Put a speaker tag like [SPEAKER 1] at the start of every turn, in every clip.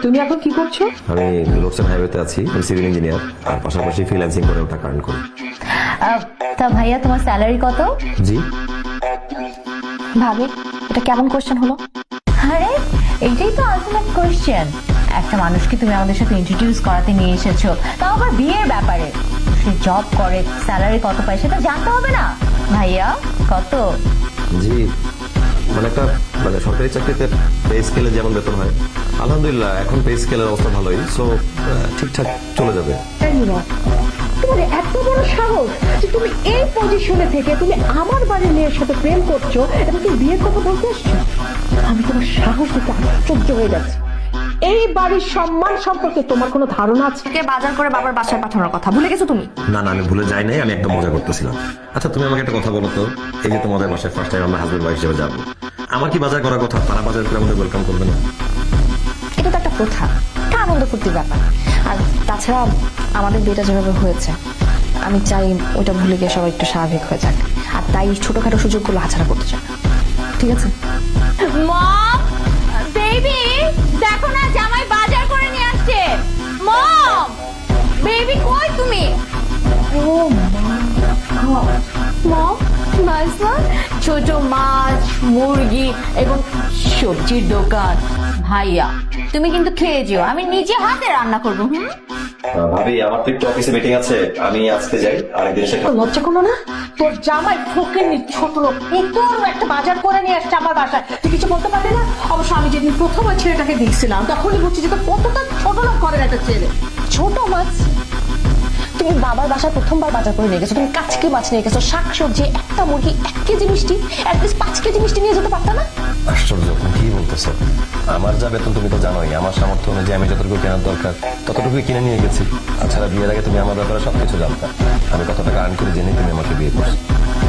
[SPEAKER 1] তুমি এখন কি করছো?
[SPEAKER 2] আমি রোডসাইড হাইওয়েতে আছি, আমি সিভিল ইঞ্জিনিয়ার, আর পাশাপাশি ফ্রিল্যান্সিং করেও টাকা আর্ন করি।
[SPEAKER 3] তা ভাইয়া তোমার স্যালারি কত?
[SPEAKER 2] জি
[SPEAKER 3] ভাবি, এটা কেমন কোশ্চেন হলো? আরে এইটাই তো আলটিমেট কোশ্চেন। একটা মানুষকে তুমি আমাদের সাথে ইন্ট্রোডিউস করাতে নিয়ে এসেছো, তাও আবার বিয়ের ব্যাপারে। সে জব করে, স্যালারি কত পায় সেটা জানতে হবে না? ভাইয়া কত?
[SPEAKER 2] জি একটা সরকারি চাকরিতে পে স্কেলে যেমন বেতন হয়, আলহামদুলিল্লাহ এখন পে স্কেলের অবস্থা ভালোই, সো ঠিকঠাক চলে যাবে।
[SPEAKER 1] তোমার এত বড় সাহস যে তুমি এই পজিশনে থেকে তুমি আমার বাড়ির মেয়ের সাথে প্রেম করছো এবং তুমি বিয়ের কথা বলতে আসছো। আমি তোমার সাহস দেখে আশ্চর্য হয়ে যাচ্ছি। এই বাড়ির সম্মান সম্পর্কে তোমার কোনো ধারণা আছে?
[SPEAKER 3] বাজার করে বাবার বাসায় পাঠানোর কথা ভুলে গেছো তুমি?
[SPEAKER 2] না না, আমি ভুলে যাই নাই, আমি একদম মজা করতেছিলাম। আচ্ছা তুমি আমাকে একটা কথা বলো তো, এই যে তোমাদের বাসায় ফার্স্ট টাইম আমরা হাজবেন্ড ওয়াইফ হিসেবে যাবো, আমার কি বাজার করার কথা? তারা বাজার করে আমাদের ওয়েলকাম করবে না?
[SPEAKER 3] এটা তো একটা প্রথা, একটা আনন্দ ফুর্তির ব্যাপার। আর তাছাড়া আমাদের বিয়েটা যেভাবে হয়েছে, আমি চাই ওইটা ভুলে গিয়ে সবাই একটু স্বাভাবিক হয়ে যাক। আর তাই ছোটখাটো সুযোগগুলো হাতছাড়া করতে চাই না। ঠিক আছে?
[SPEAKER 4] মম, বেবি, দেখো না জামাই বাজার করে নিয়ে আসছে। মম, বেবি কই তুমি? মম, নাইসা ছোট মাছ, মুরগি এবং সবজির দোকান। ভাইয়া তুমি কিন্তু খেয়ে যেও, আমি নিজে হাতে রান্না করবো।
[SPEAKER 2] ভাবি, আমার তো একটু অফিসে মিটিং আছে, আমি আজকে যাই, আরেকদিন এসে।
[SPEAKER 1] লজ্জা করলো না? তোর জামাই ফকিন্নি ছোট লোক এত একটা বাজার করে নিয়ে আসছে আমার বাসায়, তুই কিছু বলতে পারলি না? অবশ্য আমি যেদিন প্রথম ওই ছেলেটাকে দেখছিলাম তখনই বুঝছি যে তোর কতটা ছোট লোক ঘরের একটা ছেলে।
[SPEAKER 3] ছোট মাছ? তুমি বাবার বাসায় প্রথমবার বাজার করে নিয়ে গেছো, তুমি কাচকি মাছ নিয়ে গেছো, শাক সবজি, একটা মুরগি, 1 কেজি মিষ্টি, অ্যাটলিস্ট 5 কেজি মিষ্টি নিয়ে যেতে পারতা না?
[SPEAKER 2] আশ্চর্য, তুমি কি বলতেছো? আমার যা বেতন তুমি তো জানোই, আমার সামর্থ্য অনুযায়ী আমি যতটুকু কেনার দরকার ততটুকুই কিনে নিয়ে গেছি। তাছাড়া বিয়ের আগে তুমি আমার ব্যাপারে সবকিছু জানতা, আমি কত টাকা আর্ন করে জেনে তুমি আমাকে বিয়ে করছো।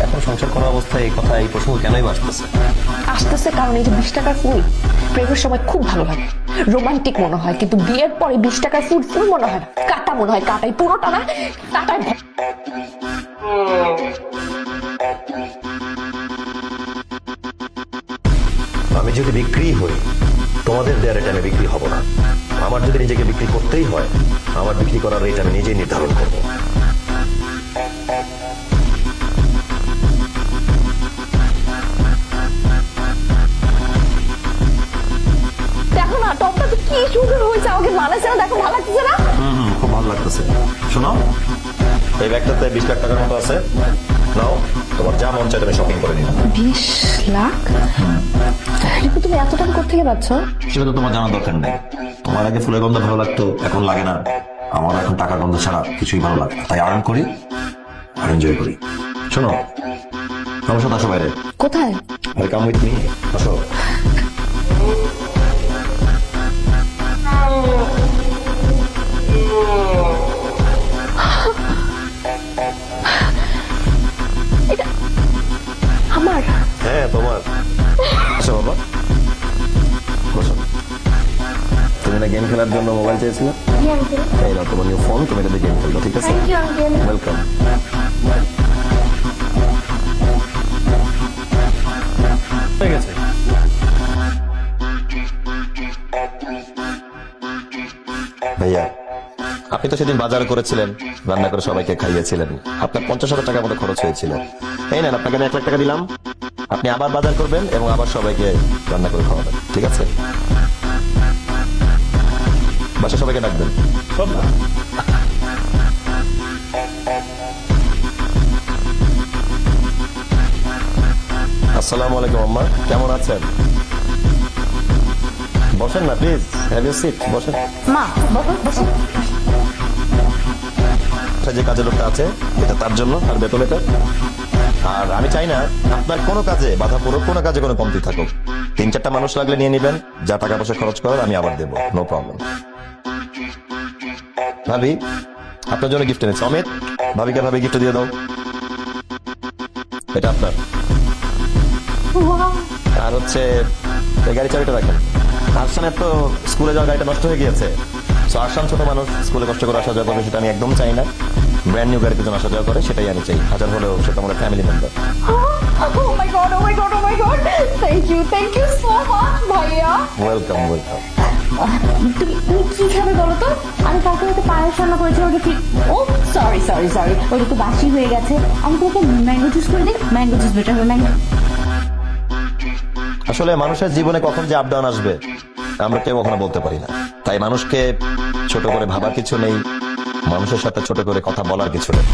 [SPEAKER 2] এখন সংসার করা অবস্থায় এই কথা, এই প্রসঙ্গ কেনই আসতেছে?
[SPEAKER 3] আসতেছে কারণ এই যে 20 টাকার ফুল প্রেমের সময় খুব ভালো লাগে, রোমান্টিক মনে হয়, কিন্তু বিয়ের পরে 20 টাকার ফুল ফুল মনে হয় না, কাটা মনে হয়, কাটাই পুরোটা না, কাটায়।
[SPEAKER 2] আমি যদি বিক্রি হই, তোমাদের দেওয়ার রেটে আমি বিক্রি হব না। আমার যদি নিজেকে বিক্রি করতেই হয়, আমার বিক্রি করার রেট আমি নিজেই নির্ধারণ করব।
[SPEAKER 3] দেখো না টপটা তো কি সুন্দর হয়েছে, আমাকে মানাইছে না? দেখো ভালো লাগছে না?
[SPEAKER 2] খুব ভালো লাগতেছে। শোনো, এই ব্যাগটাতে 20 লাখ টাকার মতো আছে, নাও, তোমার যা মন চাই তুমি শপিং করে নিও।
[SPEAKER 3] 20 লাখ? রিপু, তুমি এত টাকা কোথা থেকে পাচ্ছ?
[SPEAKER 2] সেটা তো তোমার জানার দরকার নেই। তোমার আগে ফুলের গন্ধ ভালো লাগতো, এখন লাগে না। আমার এখন টাকার গন্ধ ছাড়া কিছুই ভালো লাগে না, তাই আর্ন করি আর এনজয় করি। শোনো, আমার সাথে আসো বাইরে।
[SPEAKER 3] কোথায়?
[SPEAKER 2] আরে কাম উইথ মি, আসো।
[SPEAKER 3] আমার?
[SPEAKER 2] হ্যাঁ তোমার। আচ্ছা বাবা, বসো। তুমি না গেম খেলার জন্য মোবাইল চেয়েছিলে? এই নাও তোমার নিউ ফোন, তুমি এটাতে গেম খেলবে, ঠিক আছে? ওয়েলকাম। হয়ে গেছে। ভাইয়া, আপনি তো সেদিন বাজার করেছিলেন, রান্না করে সবাইকে খাইয়েছিলেন, আপনার 50,000 টাকার মতো খরচ হয়েছিল। এই নেন, আপনাকে আমি 1 লাখ টাকা দিলাম, আপনি আবার বাজার করবেন এবং আবার সবাইকে রান্না করে খাওয়াবেন, ঠিক আছে? বাসা সবাইকে ডাকবেন। আসসালামু আলাইকুম আম্মা, কেমন আছেন? বসেন না প্লিজ, হ্যাভ ইউ সিট, বসেন।
[SPEAKER 3] মা বসে।
[SPEAKER 2] যে কাজের লোকটা আছে এটা তার জন্য, আর বেতন এটা। আর আমি চাই না আপনার কোনো কাজে বাধা পড়ুক, কোনো কাজে কোনো কমতি থাকুক। 3-4টা মানুষ লাগলে নিয়ে নিবেন, যা টাকা পয়সা খরচ করার আমি আবার দেবো, নো প্রবলেম। ভাবি, আপনার জন্য গিফট এনেছি। অমিত, ভাবিকে ভাবি গিফট দিয়ে দাও, এটা আপনার। আর হচ্ছে এই গাড়ি চাবিটা রাখেন। আরশানের তো স্কুলে যাওয়ার গাড়িটা নষ্ট হয়ে গিয়েছে, তো আরশান ছোট মানুষ, স্কুলে কষ্ট করে আসা যাওয়া করবে, সেটা আমি একদম চাই না। ব্র্যান্ড নিউ গাড়িতে যেন আসা যাওয়া করে, সেটাই আমি চাই, হাজার হলেও সেটা আমার family member.
[SPEAKER 3] Oh my god, oh my god, oh my god. Thank you so much, ভাইয়া।
[SPEAKER 2] Welcome welcome.
[SPEAKER 4] তুমি কি খাবে বলো তো? আমি কালকে হয়তো পায়েস রান্না করেছি, ওটা কি? ও সরি সরি সরি, ওটা তো বাসি হয়ে গেছে। আমি তোমাকে ম্যাঙ্গো জুস করে দিই, ম্যাঙ্গো জুস বেটার হবে। ম্যাঙ্গো
[SPEAKER 2] আসলে মানুষের জীবনে কখন যে আপ ডাউন আসবে আমরা কেউ কখনো বলতে পারি না। তাই মানুষকে ছোট করে ভাবার কিছু নেই, মানুষের সাথে ছোট করে কথা বলার কিছু নেই।